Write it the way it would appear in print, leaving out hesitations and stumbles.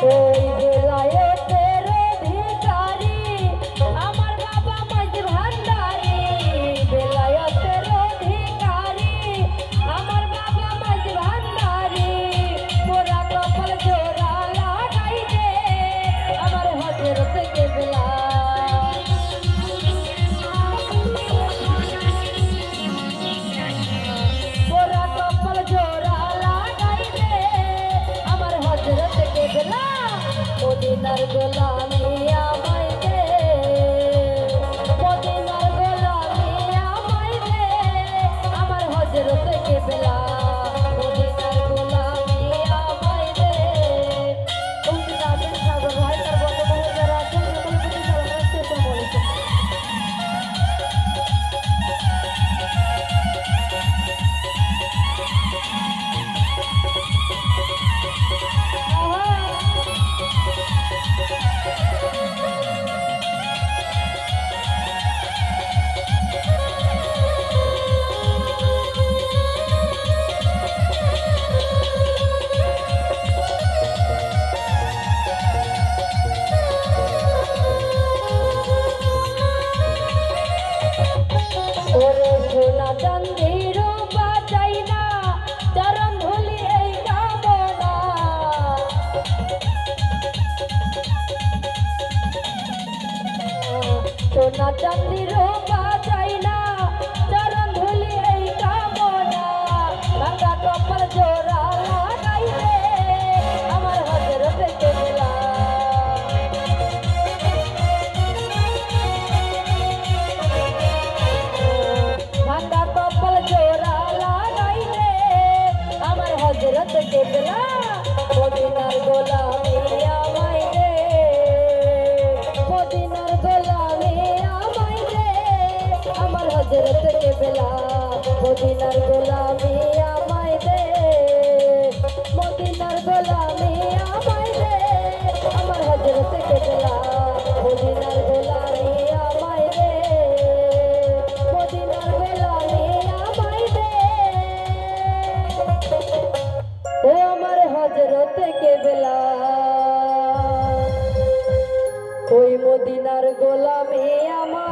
ওই বেলায়েতের অধিকারী আমার বাবা মাঝ ভান্ডারী, বেলায়েতের অধিকারী আমার বাবা মাঝ ভান্ডারী, পোড়া কপাল জোড়া লাগাই দে আমার হযরত কেবলা। পোড়া কপাল জোড়া লাগাই দে আমার হযরত কেবলা। মদিনার গোলামি আমায় দে, মদিনার গোলামি আমায় দে আমার হযরত কেবলা। মদিনার গোলামি আমায় দে। উনি রাজের সাগর ভাই তার বন্ধু যারা আছেন সকলের প্রতি সালাম রাখছি। আসসালামু আলাইকুম। ওরে সোনা চাঁদি রূপা চাই না, চরণ ধুলি এই কামনা। সোনা চাঁদি রূপা চাই না, চরণ ধুলি এই কামনা। ভাঙা কপাল জোড়া লাগাই দে আমার হযরত কেবলা। ভাঙা কপাল জোড়া লাগাই দে আমার হযরত কেবলা। মদিনার গোলামি আমায় দে, মদিনার গোলামি আমায় দে আমার হযরত কেবলা। মদিনার গোলামি আমায় দে, মদিনার গোলামি আমায় দে আমার হযরত কেবলা। মদিনার গোলামি আমায় দে, মদিনার গোলামি আমায় দে ও আমার হযরত কেবলা। ওই মদিনার গোলামি আমায়